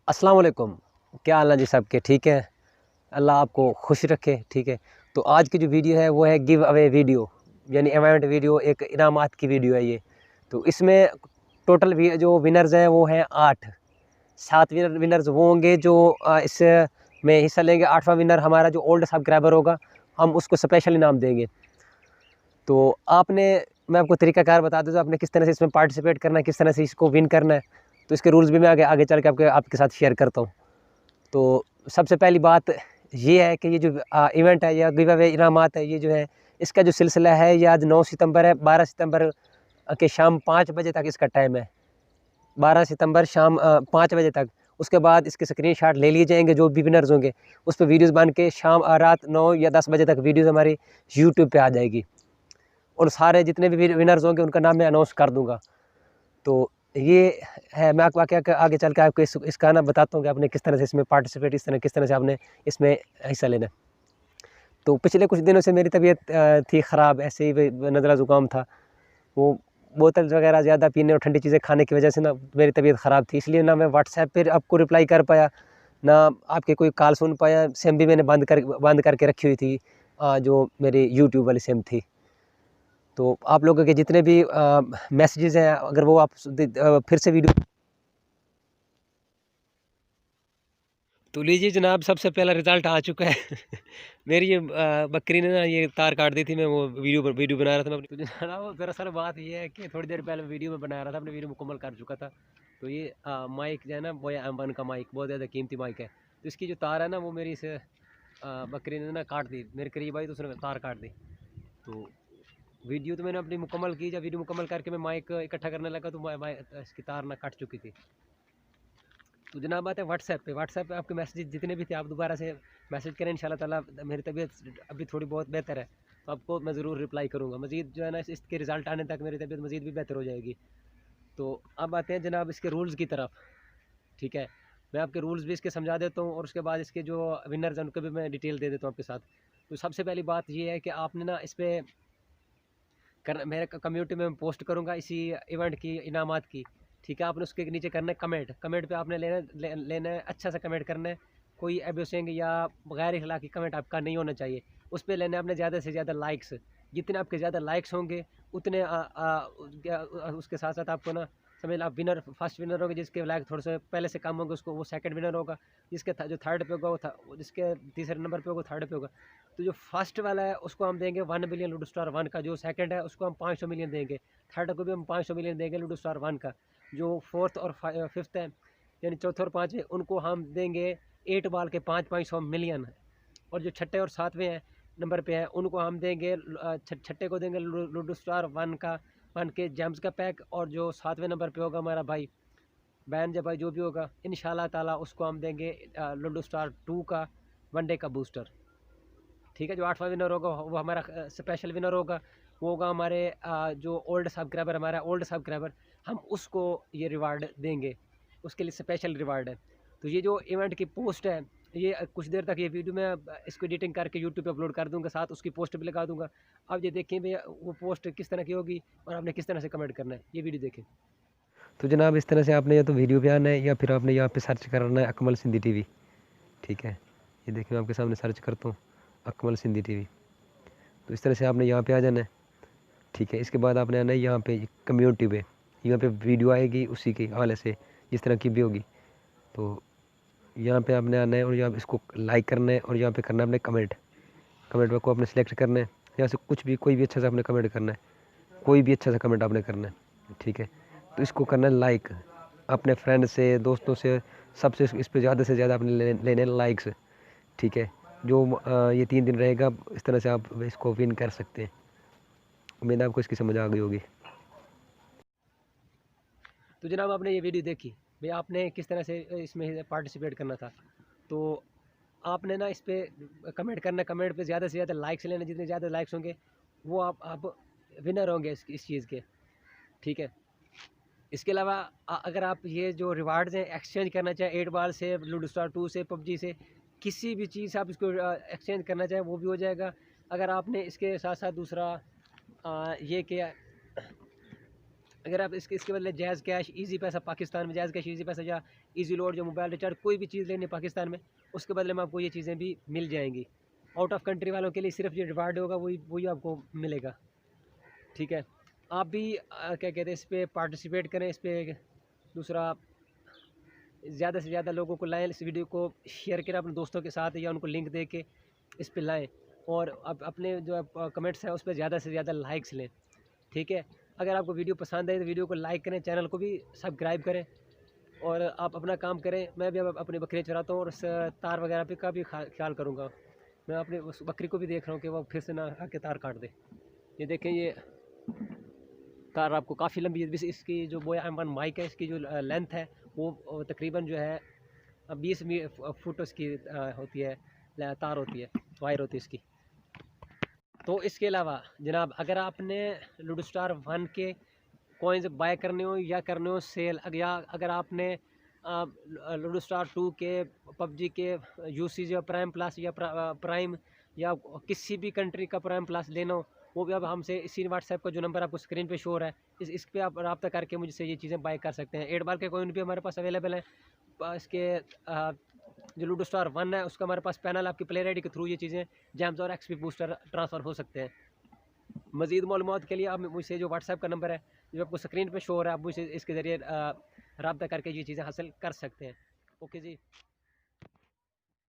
अस्सलाम वालेकुम। क्या हाल है जी सबके? ठीक है, अल्लाह आपको खुश रखे। ठीक है, तो आज की जो वीडियो है वो है गिव अवे वीडियो, यानी इवेंट वीडियो, एक इनामात की वीडियो है ये। तो इसमें टोटल जो विनर्स हैं वो हैं 8। 7 विनर्स वो होंगे जो इस में हिस्सा लेंगे। 8वां विनर हमारा जो ओल्ड सब्सक्राइबर होगा, हम उसको स्पेशल इनाम देंगे। तो आपने मैं आपको तरीकाकार बता दूँ, तो आपने किस तरह से इसमें पार्टिसिपेट करना है, किस तरह से इसको विन करना है, तो इसके रूल्स भी मैं आगे आगे चल के आपके साथ शेयर करता हूँ। तो सबसे पहली बात ये है कि ये जो इवेंट है या गिव अवे इनामात है, ये जो है इसका जो सिलसिला है ये आज 9 सितंबर है। 12 सितंबर के शाम 5 बजे तक इसका टाइम है। 12 सितंबर शाम 5 बजे तक। उसके बाद इसके स्क्रीनशॉट ले लिए जाएंगे जो भी विनर्स होंगे, उस पर वीडियोस बन के शाम रात 9 या 10 बजे तक वीडियोस हमारी यूट्यूब पे आ जाएगी। और सारे जितने भी विनर्स होंगे उनका नाम मैं अनाउंस कर दूँगा। तो ये है, मैं आपको आगे आगे चल के आपको इसका ना बताता हूँ कि आपने किस तरह से इसमें पार्टिसिपेट, किस तरह से आपने इसमें हिस्सा लेना है। तो पिछले कुछ दिनों से मेरी तबीयत थी ख़राब, ऐसे ही नज़ला ज़ुकाम था। वो बोतल वगैरह ज़्यादा पीने और ठंडी चीज़ें खाने की वजह से ना मेरी तबीयत ख़राब थी, इसलिए ना मैं व्हाट्सएप पर आपको रिप्लाई कर पाया, ना आपके कोई कॉल सुन पाया। सिम भी मैंने बंद करके रखी हुई थी, जो मेरी यूट्यूब वाली सिम थी। तो आप लोगों के जितने भी मैसेजेस हैं, अगर वो आप फिर से वीडियो तो लीजिए जनाब, सबसे पहला रिज़ल्ट आ चुका है। मेरी ये बकरी ने ना ये तार काट दी थी। मैं वो वीडियो बना रहा था मैं अपनी। तो जनाब वो दरअसल बात ये है कि थोड़ी देर पहले वीडियो में बना रहा था, अपनी वीडियो मुकम्मल कर चुका था। तो ये माइक जो है ना, वो M1 का माइक, बहुत ज़्यादा कीमती माइक है। तो इसकी जो तार है ना, वो मेरी इस बकरी ने ना काट दी। मेरे करीब आई तो उसने तार काट दी। तो वीडियो तो मैंने अपनी मुकम्मल की। जब वीडियो मुकम्मल करके मैं माइक इकट्ठा करने लगा तो इसकी तार ना कट चुकी थी। तो जनाब बात है व्हाट्सएप पे आपके मैसेज जितने भी थे, आप दोबारा से मैसेज करें। इंशाल्लाह ताला मेरी तबीयत अभी थोड़ी बहुत बेहतर है, तो आपको मैं ज़रूर रिप्लाई करूँगा। मज़ीद जो है ना, इसके रिज़ल्ट आने तक मेरी तबीयत मज़ीद भी बेहतर हो जाएगी। तो अब आते हैं जनाब इसके रूल्स की तरफ। ठीक है, मैं आपके रूल्स भी इसके समझा देता हूँ और उसके बाद इसके जो विनर्स हैं उनको भी मैं डिटेल दे देता हूँ आपके साथ। तो सबसे पहली बात ये है कि आपने ना इस पर मेरे कम्युनिटी में पोस्ट करूँगा इसी इवेंट की इनामात की। ठीक है, आपने उसके नीचे करना है कमेंट। कमेंट पे आपने लेना है अच्छा सा कमेंट करना है। कोई एब्यूसिंग या गैर इखलाकी कमेंट आपका नहीं होना चाहिए। उस पर लेना है आपने ज़्यादा से ज़्यादा लाइक्स। जितने आपके ज़्यादा लाइक्स होंगे उतने उसके साथ साथ आपको ना समझ लो, आप विनर फर्स्ट विनर होंगे। जिसके लाइक थोड़े से पहले से कम होंगे उसको वो सेकंड विनर होगा। जिसके जो थर्ड पे होगा जिसके तीसरे नंबर पे होगा थर्ड पे होगा। तो जो फर्स्ट वाला है उसको हम देंगे 1 बिलियन लूडो स्टार 1 का। जो सेकंड है उसको हम 500 मिलियन देंगे। थर्ड को भी हम 500 मिलियन देंगे लूडो स्टार 1 का। जो फोर्थ और फिफ्थ है, यानी चौथे और पाँचवें, उनको हम देंगे 8 बाल के 500 मिलियन। और जो छठे और सातवें हैं नंबर पे हैं, उनको हम देंगे छठे को देंगे लूडो स्टार 1 का 1 के जेम्स का पैक। और जो सातवें नंबर पे होगा हमारा भाई बैन जब भाई जो भी होगा इंशाल्लाह ताला, उसको हम देंगे लूडो स्टार 2 का 1 डे का बूस्टर। ठीक है, जो 8वां विनर होगा वो हमारा स्पेशल विनर होगा। वो होगा हमारे जो ओल्ड सब्सक्राइबर, हमारा ओल्ड सब्सक्राइबर, हम उसको ये रिवार्ड देंगे। उसके लिए स्पेशल रिवार्ड है। तो ये जो इवेंट की पोस्ट है, ये कुछ देर तक ये वीडियो में इसको एडिटिंग करके यूट्यूब पे अपलोड कर दूंगा, साथ उसकी पोस्ट भी लगा दूंगा। अब ये देखें भैया वो पोस्ट किस तरह की होगी और आपने किस तरह से कमेंट करना है, ये वीडियो देखें। तो जनाब इस तरह से आपने या तो वीडियो पे आना है या फिर आपने यहाँ पे सर्च करना है अकमल सिंधी टीवी। ठीक है, ये देखिए मैं आपके सामने सर्च करता हूँ अकमल सिंधी टीवी। तो इस तरह से आपने यहाँ पे आ जाना है। ठीक है, इसके बाद आपने आना है यहाँ पे कम्युनिटी पे। यहाँ पे वीडियो आएगी उसी के हवाले से जिस तरह की भी होगी। तो यहाँ पे आपने आना है और यहाँ इसको लाइक करना है और यहाँ पे करना है आपने कमेंट। कमेंट को आपने सेलेक्ट करना है। यहाँ से कुछ भी कोई भी अच्छा सा आपने कमेंट करना है, कोई भी अच्छा सा कमेंट आपने करना है। ठीक है, तो इसको करना है लाइक। अपने फ्रेंड से, दोस्तों से, सबसे इस पर ज़्यादा से ज़्यादा आपने लेने लाइक्स। ठीक है, जो ये 3 दिन रहेगा, इस तरह से आप इसको विन कर सकते हैं। उम्मीद है आपको इसकी समझ आ गई होगी। तो जनाब आपने ये वीडियो देखी भाई, आपने किस तरह से इसमें पार्टिसिपेट करना था। तो आपने ना इस पर कमेंट करना, कमेंट पे ज़्यादा से ज़्यादा लाइक्स लेना। जितने ज़्यादा लाइक्स होंगे वो आप विनर होंगे इस चीज़ के। ठीक है, इसके अलावा अगर आप ये जो रिवार्ड्स हैं एक्सचेंज करना चाहें 8 बाल से, लूडो स्टार 2 से, पबजी से, किसी भी चीज़ से आप इसको एक्सचेंज करना चाहें वो भी हो जाएगा। अगर आपने इसके साथ साथ दूसरा ये किया, अगर आप इसके बदले जैज़ कैश, ईज़ी पैसा पाकिस्तान में, जैज़ कैश, ईज़ी पैसा या ईज़ी लोड जो मोबाइल रिचार्ज कोई भी चीज़ लेनी है पाकिस्तान में, उसके बदले में आपको ये चीज़ें भी मिल जाएंगी। आउट ऑफ कंट्री वालों के लिए सिर्फ ये रिवार्ड होगा, वही आपको मिलेगा। ठीक है, आप भी क्या कहते हैं इस पर पार्टिसिपेट करें। इस पर दूसरा ज़्यादा से ज़्यादा लोगों को लाएँ, इस वीडियो को शेयर करें अपने दोस्तों के साथ या उनको लिंक दे के इस पर लाएँ। और अब अपने जो कमेंट्स हैं उस पर ज़्यादा से ज़्यादा लाइक्स लें। ठीक है, अगर आपको वीडियो पसंद आए तो वीडियो को लाइक करें, चैनल को भी सब्सक्राइब करें और आप अपना काम करें। मैं भी अब अपनी बकरियाँ चराता हूँ और उस तार वगैरह पे का भी ख्याल करूँगा। मैं अपने उस बकरी को भी देख रहा हूँ कि वो फिर से ना आके तार काट दे। ये देखें, ये तार आपको काफ़ी लंबी है। इसकी जो बोया M1 माइक है, इसकी जो लेंथ है वो तकरीबन जो है 20 फुट उसकी होती है, तार होती है, वायर होती है इसकी। तो इसके अलावा जनाब, अगर आपने लूडो स्टार 1 के कॉइन्स बाय करने हो या करने हो सेल, या अगर आपने लूडो स्टार 2 के, पबजी के यूसी या प्राइम प्लस या प्राइम या किसी भी कंट्री का प्राइम प्लस लेना हो, वो भी अब हमसे इसी व्हाट्सएप का जो नंबर आपको स्क्रीन पे शो हो रहा है, इस पे आप रब्ता करके मुझसे ये चीज़ें बाय कर सकते हैं। 8 बार के कॉइन भी हमारे पास अवेलेबल हैं। इसके जो लूडो स्टार 1 है उसका हमारे पास पैनल, आपकी प्लेयर आईडी के थ्रू ये चीज़ें जेम्स और एक्सपी बूस्टर ट्रांसफ़र हो सकते हैं। मज़ीद मालूमात के लिए आप मुझसे जो व्हाट्सएप का नंबर है जो आपको स्क्रीन पे शो हो रहा है, आप मुझसे इसके ज़रिए रब्ता करके ये चीज़ें हासिल कर सकते हैं। ओके जी।